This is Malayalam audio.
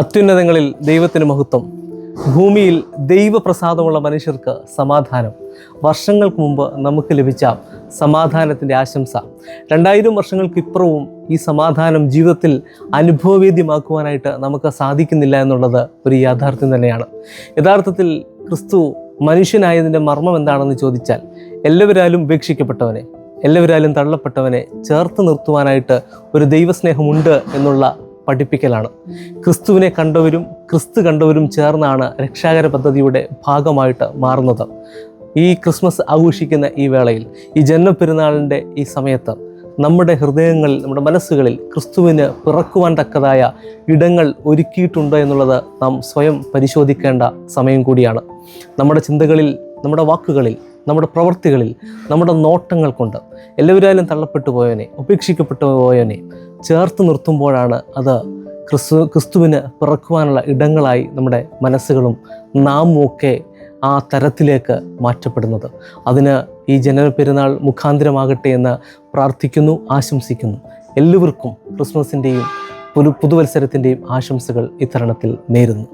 അത്യുന്നതങ്ങളിൽ ദൈവത്തിന് മഹത്വം, ഭൂമിയിൽ ദൈവപ്രസാദമുള്ള മനുഷ്യർക്ക് സമാധാനം. വർഷങ്ങൾക്ക് മുമ്പ് നമുക്ക് ലഭിച്ച സമാധാനത്തിൻ്റെ ആശംസ 2000 വർഷങ്ങൾക്കിപ്പുറവും ഈ സമാധാനം ജീവിതത്തിൽ അനുഭവവേദ്യമാക്കുവാനായിട്ട് നമുക്ക് സാധിക്കുന്നില്ല എന്നുള്ളത് ഒരു യാഥാർത്ഥ്യം തന്നെയാണ്. യഥാർത്ഥത്തിൽ ക്രിസ്തു മനുഷ്യനായതിൻ്റെ മർമ്മം എന്താണെന്ന് ചോദിച്ചാൽ, എല്ലാവരാലും ഉപേക്ഷിക്കപ്പെട്ടവനെ, എല്ലാവരാലും തള്ളപ്പെട്ടവനെ ചേർത്ത് നിർത്തുവാനായിട്ട് ഒരു ദൈവസ്നേഹമുണ്ട് എന്നുള്ള പഠിപ്പിക്കലാണ്. ക്രിസ്തുവിനെ കണ്ടവരും ക്രിസ്തു കണ്ടവരും ചേർന്നാണ് രക്ഷാകര പദ്ധതിയുടെ ഭാഗമായിട്ട് മാറുന്നത്. ഈ ക്രിസ്മസ് ആഘോഷിക്കുന്ന ഈ വേളയിൽ, ഈ ജന്മപ്പെരുന്നാളിൻ്റെ ഈ സമയത്ത് നമ്മുടെ ഹൃദയങ്ങളിൽ, നമ്മുടെ മനസ്സുകളിൽ ക്രിസ്തുവിന് പിറക്കുവാൻ തക്കതായ ഇടങ്ങൾ ഒരുക്കിയിട്ടുണ്ടോ എന്നുള്ളത് നാം സ്വയം പരിശോധിക്കേണ്ട സമയം കൂടിയാണ്. നമ്മുടെ ചിന്തകളിൽ, നമ്മുടെ വാക്കുകളിൽ, നമ്മുടെ പ്രവൃത്തികളിൽ, നമ്മുടെ നോട്ടങ്ങൾ കൊണ്ട് എല്ലാവരാലും തള്ളപ്പെട്ടു പോയവനെ, ഉപേക്ഷിക്കപ്പെട്ടു പോയവനെ ചേർത്ത് നിർത്തുമ്പോഴാണ് അത് ക്രിസ്തുവിന് പിറക്കുവാനുള്ള ഇടങ്ങളായി നമ്മുടെ മനസ്സുകളും നാമും ഒക്കെ ആ തരത്തിലേക്ക് മാറ്റപ്പെടുന്നത്. അതിന് ഈ ജനനപ്പെരുന്നാൾ മുഖാന്തരമാകട്ടെ എന്ന് പ്രാർത്ഥിക്കുന്നു, ആശംസിക്കുന്നു. എല്ലാവർക്കും ക്രിസ്മസിൻ്റെയും പുതുവത്സരത്തിൻ്റെയും ആശംസകൾ ഇത്തരണത്തിൽ നേരുന്നു.